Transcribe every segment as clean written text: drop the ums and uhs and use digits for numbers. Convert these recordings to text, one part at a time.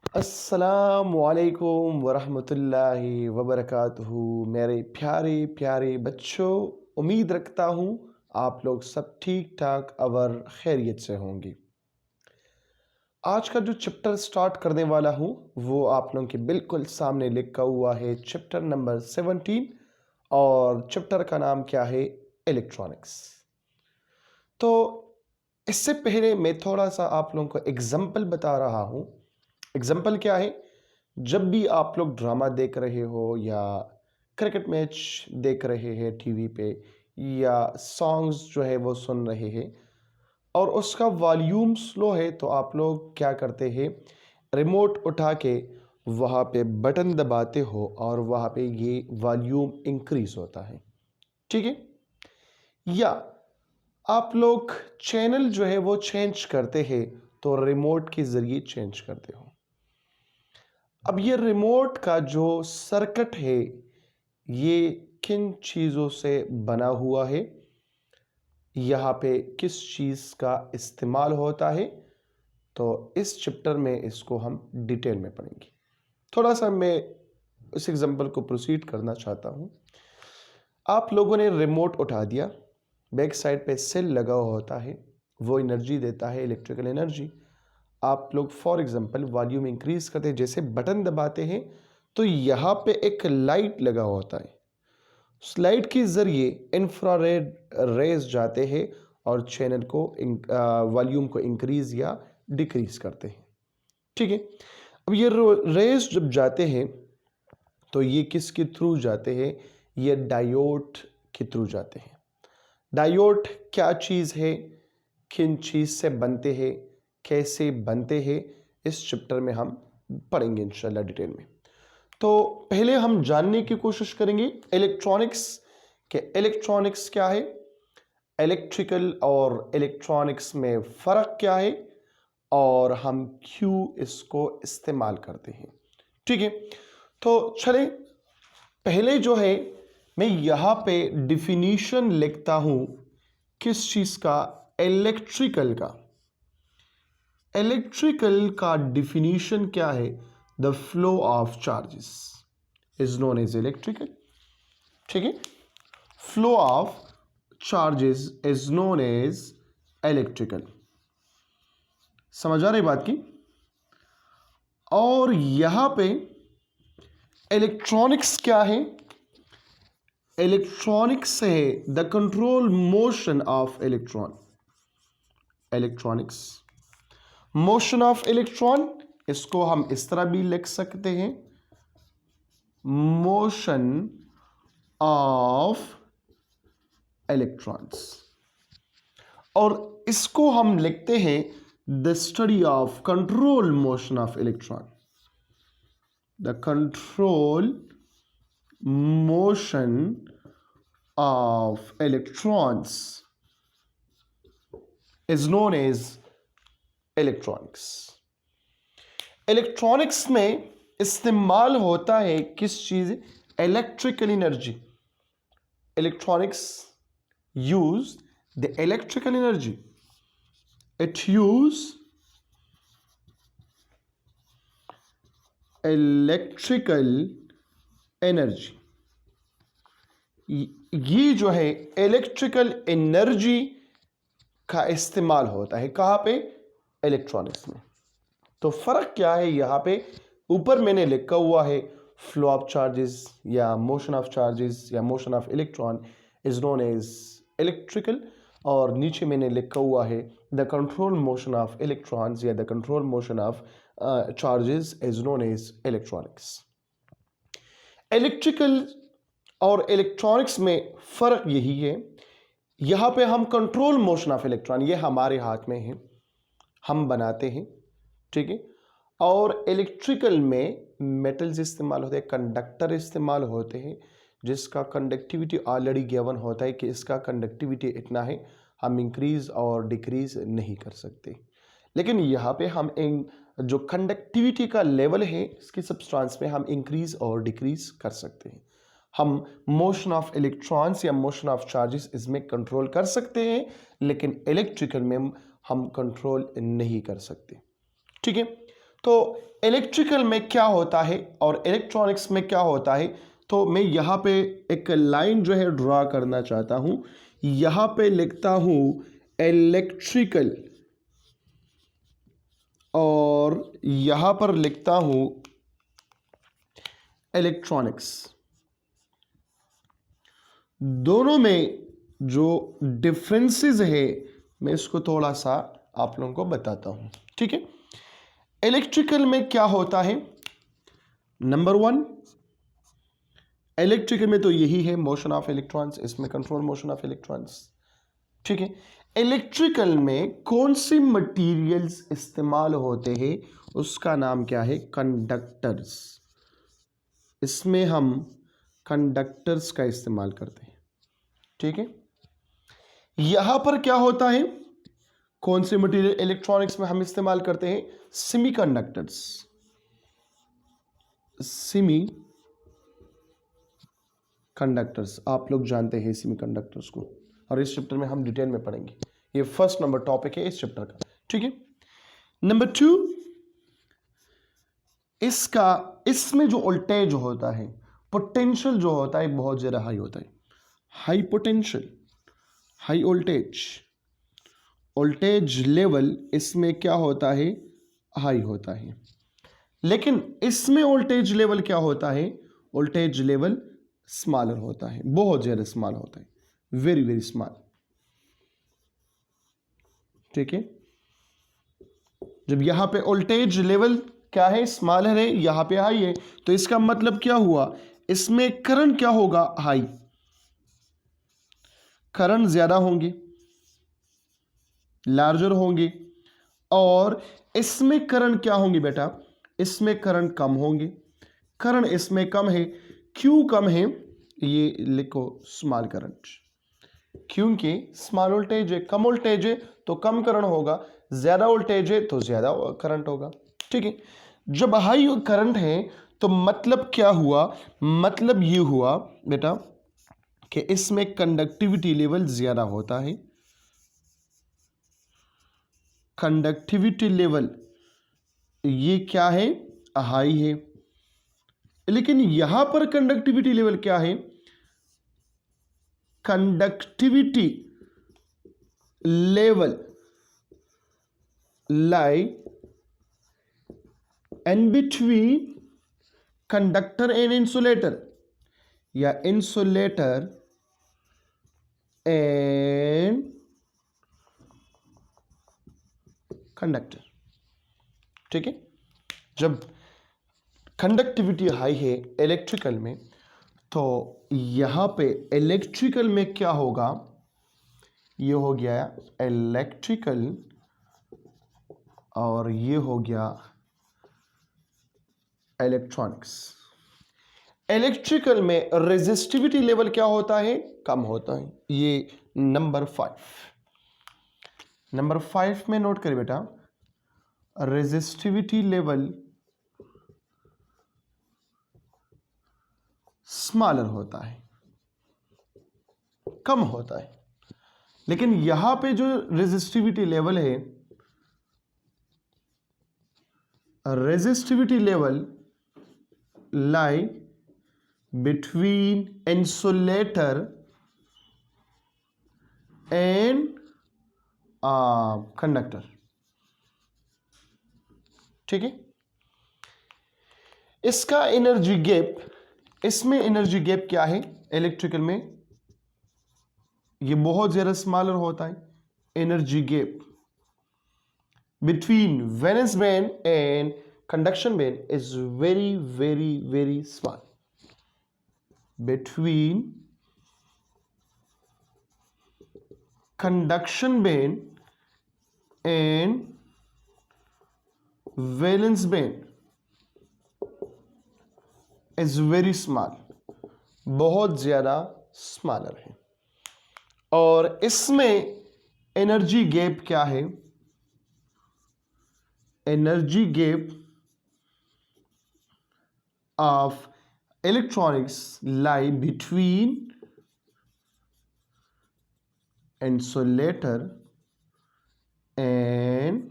अस्सलामुअलैकुम वरहमतुल्लाहि वबरकातुहू। मेरे प्यारे प्यारे बच्चों, उम्मीद रखता हूँ आप लोग सब ठीक ठाक और खैरियत से होंगे। आज का जो चैप्टर स्टार्ट करने वाला हूँ वो आप लोगों के बिल्कुल सामने लिखा हुआ है, चैप्टर नंबर 17। और चैप्टर का नाम क्या है? इलेक्ट्रॉनिक्स। तो इससे पहले मैं थोड़ा सा आप लोगों को एग्जाम्पल बता रहा हूँ। एग्जाम्पल क्या है? जब भी आप लोग ड्रामा देख रहे हो या क्रिकेट मैच देख रहे हैं टीवी पे, या सॉन्ग्स जो है वो सुन रहे हैं और उसका वॉल्यूम स्लो है, तो आप लोग क्या करते हैं? रिमोट उठा के वहाँ पे बटन दबाते हो और वहाँ पे ये वॉल्यूम इंक्रीज होता है। ठीक है? या आप लोग चैनल जो है वो चेंज करते हैं, तो रिमोट के ज़रिए चेंज करते हो। अब ये रिमोट का जो सर्किट है ये किन चीज़ों से बना हुआ है, यहाँ पे किस चीज़ का इस्तेमाल होता है, तो इस चैप्टर में इसको हम डिटेल में पढ़ेंगे। थोड़ा सा मैं इस एग्जांपल को प्रोसीड करना चाहता हूँ। आप लोगों ने रिमोट उठा दिया, बैक साइड पे सेल लगा हुआ होता है, वो एनर्जी देता है, इलेक्ट्रिकल एनर्जी। आप लोग फॉर एग्जांपल वॉल्यूम इंक्रीज करते हैं, जैसे बटन दबाते हैं तो यहाँ पे एक लाइट लगा होता है। उस लाइट के ज़रिए इंफ्रारेड रेज जाते हैं और चैनल को वॉल्यूम को इंक्रीज या डिक्रीज करते हैं। ठीक है? अब ये रेज जब जाते हैं तो ये किसके थ्रू जाते हैं? ये डायोड के थ्रू जाते हैं। डायोड क्या चीज़ है, किन चीज़ से बनते हैं, कैसे बनते हैं, इस चैप्टर में हम पढ़ेंगे इंशाल्लाह डिटेल में। तो पहले हम जानने की कोशिश करेंगे इलेक्ट्रॉनिक्स के इलेक्ट्रॉनिक्स क्या है, इलेक्ट्रिकल और इलेक्ट्रॉनिक्स में फ़र्क क्या है और हम क्यों इसको इस्तेमाल करते हैं। ठीक है? तो चलें, पहले जो है मैं यहाँ पे डिफिनीशन लिखता हूँ किस चीज़ का? इलेक्ट्रिकल का। इलेक्ट्रिकल का डिफिनीशन क्या है? The flow of charges is known as electrical. ठीक है? Flow of charges is known as electrical. समझ आ रही बात की? और यहां पे इलेक्ट्रॉनिक्स क्या है? इलेक्ट्रॉनिक्स है the control motion of electron. Electronics motion of electron, इसको हम इस तरह भी लिख सकते हैं, मोशन ऑफ इलेक्ट्रॉन्स। और इसको हम लिखते हैं the study of control motion of electron. The control motion of electrons is known as electronics. Electronics में इस्तेमाल होता है किस चीज? Electrical energy. Electronics use the electrical energy. It use electrical energy. ये जो है इलेक्ट्रिकल एनर्जी का इस्तेमाल होता है कहाँ पे? इलेक्ट्रॉनिक्स में। तो फर्क क्या है? यहाँ पे ऊपर मैंने लिखा हुआ है फ्लो ऑफ चार्जेस या मोशन ऑफ चार्जेस या motion of electron is known as electrical, और नीचे मैंने लिखा हुआ है the control motion of electrons या the control motion of charges is known as electronics. Electrical और इलेक्ट्रॉनिक्स में फ़र्क यही है, यहाँ पे हम कंट्रोल मोशन ऑफ इलेक्ट्रॉन, ये हमारे हाथ में है, हम बनाते हैं। ठीक है? और इलेक्ट्रिकल में मेटल्स इस्तेमाल होते हैं, कंडक्टर इस्तेमाल होते हैं, जिसका कंडक्टिविटी ऑलरेडी गिवन होता है कि इसका कंडक्टिविटी इतना है, हम इंक्रीज और डिक्रीज नहीं कर सकते। लेकिन यहाँ पे हम जो कंडक्टिविटी का लेवल है इसकी सब्सटेंस में हम इंक्रीज और डिक्रीज कर सकते हैं। हम मोशन ऑफ इलेक्ट्रॉन्स या मोशन ऑफ चार्जेस इसमें कंट्रोल कर सकते हैं, लेकिन इलेक्ट्रिकल में हम कंट्रोल नहीं कर सकते। ठीक है? तो इलेक्ट्रिकल में क्या होता है और इलेक्ट्रॉनिक्स में क्या होता है, तो मैं यहाँ पे एक लाइन जो है ड्रा करना चाहता हूँ। यहाँ पे लिखता हूँ इलेक्ट्रिकल और यहाँ पर लिखता हूँ इलेक्ट्रॉनिक्स। दोनों में जो डिफरेंसेस है मैं इसको थोड़ा सा आप लोगों को बताता हूँ, ठीक है। इलेक्ट्रिकल में क्या होता है, नंबर वन, इलेक्ट्रिकल में तो यही है मोशन ऑफ इलेक्ट्रॉन्स, इसमें कंट्रोल मोशन ऑफ इलेक्ट्रॉन्स, ठीक है। इलेक्ट्रिकल में कौन सी मटेरियल्स इस्तेमाल होते हैं, उसका नाम क्या है, कंडक्टर्स। इसमें हम कंडक्टर्स का इस्तेमाल करते हैं, ठीक है। यहां पर क्या होता है, कौन से मटेरियल इलेक्ट्रॉनिक्स में हम इस्तेमाल करते हैं, सेमीकंडक्टर्स। सेमी कंडक्टर्स आप लोग जानते हैं सेमीकंडक्टर्स को, और इस चैप्टर में हम डिटेल में पढ़ेंगे। ये फर्स्ट नंबर टॉपिक है इस चैप्टर का, ठीक है। नंबर टू, इसमें जो वोल्टेज होता है, पोटेंशियल जो होता है बहुत ज्यादा हाई होता है। High potential, high voltage, voltage level इसमें क्या होता है, हाई होता है। लेकिन इसमें वोल्टेज लेवल क्या होता है, वोल्टेज लेवल स्मॉलर होता है, बहुत ज्यादा स्मॉल होता है, वेरी वेरी स्मॉल, ठीक है। जब यहां पे वोल्टेज लेवल क्या है, स्मॉलर है, यहां पे हाई है, तो इसका मतलब क्या हुआ, इसमें करंट क्या होगा, हाई, करंट ज्यादा होंगे, लार्जर होंगे। और इसमें करंट क्या होंगे बेटा, इसमें करंट कम होंगे। करंट इसमें कम है, क्यों कम है, ये लिखो स्मॉल करंट, क्योंकि स्मॉल वोल्टेज है, कम वोल्टेज है तो कम करंट होगा, ज्यादा वोल्टेज है तो ज्यादा करंट होगा, ठीक है। जब हाई करंट है तो मतलब क्या हुआ, मतलब ये हुआ बेटा कि इसमें कंडक्टिविटी लेवल ज्यादा होता है। कंडक्टिविटी लेवल ये क्या है, हाई है। लेकिन यहां पर कंडक्टिविटी लेवल क्या है, conductivity level lie in between conductor and insulator, या इंसुलेटर एंड कंडक्टर, ठीक है। जब कंडक्टिविटी हाई है इलेक्ट्रिकल में, तो यहां पे इलेक्ट्रिकल में क्या होगा, ये हो गया इलेक्ट्रिकल और ये हो गया इलेक्ट्रॉनिक्स। इलेक्ट्रिकल में रेजिस्टिविटी लेवल क्या होता है, कम होता है। ये नंबर 5, नंबर 5 में नोट करिए बेटा, रेजिस्टिविटी लेवल स्मॉलर होता है, कम होता है। लेकिन यहां पे जो रेजिस्टिविटी लेवल है, resistivity level lie between insulator and conductor, ठीक है। इसका एनर्जी गैप, इसमें एनर्जी गैप क्या है इलेक्ट्रिकल में, ये बहुत ज्यादा स्मॉलर होता है। Energy gap between valence band and conduction band is very very very small. Between conduction band and valence band is very small, बहुत ज्यादा स्मॉलर है। और इसमें एनर्जी गैप क्या है, energy gap of electronics lie between insulator and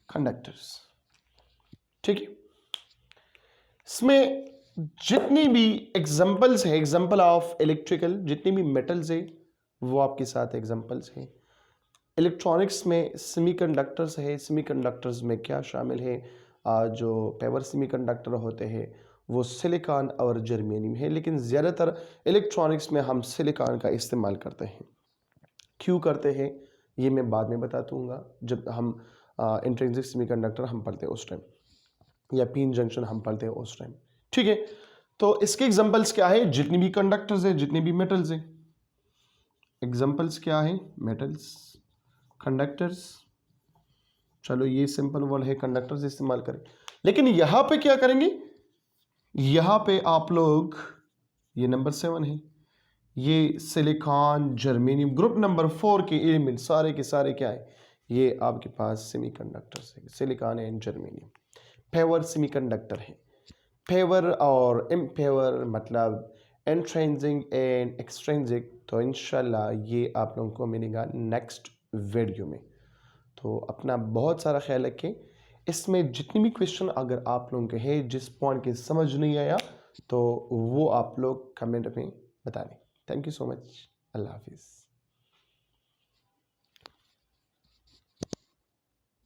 conductors. ठीक है, इसमें जितनी भी एग्जांपल्स है, एग्जांपल ऑफ इलेक्ट्रिकल, जितनी भी मेटल्स है वो आपके साथ एग्जांपल्स है। इलेक्ट्रॉनिक्स में सेमीकंडक्टर्स है, सेमीकंडक्टर्स में क्या शामिल है, जो पेवर सेमीकंडक्टर होते हैं वो सिलिकॉन और जर्मेनियम है, लेकिन ज़्यादातर इलेक्ट्रॉनिक्स में हम सिलिकॉन का इस्तेमाल करते हैं। क्यों करते हैं ये मैं बाद में बता दूंगा, जब हम इंट्रिंसिक सेमीकंडक्टर हम पढ़ते हैं उस टाइम, या पीन जंक्शन हम पढ़ते हैं उस टाइम। ठीक है, तो इसके एग्जांपल्स क्या है, जितनी भी कंडक्टर्स है, जितनी भी मेटल्स है, एग्जांपल्स क्या है, मेटल्स, कंडक्टर्स। चलो ये सिंपल वर्ड है, कंडक्टर्स इस्तेमाल करें, लेकिन यहां पे क्या करेंगे, यहां पे आप लोग, ये नंबर 7 है, ये सिलिकॉन जर्मेनियम, ग्रुप नंबर 4 के एलिमेंट सारे के सारे क्या है, ये आपके पास सेमीकंडक्टर्स है, silicon and germanium. Pure semiconductor है, पेवर और इम्पेवर मतलब इंट्रिंसिक एंड एक्सट्रिंसिक। तो इंशाल्लाह ये आप लोगों को मिलेगा नेक्स्ट वीडियो में। तो अपना बहुत सारा ख्याल रखें। इसमें जितनी भी क्वेश्चन अगर आप लोगों के हैं, जिस पॉइंट के समझ नहीं आया, तो वो आप लोग कमेंट में बता दें। Thank you so much. अल्लाह हाफिज़।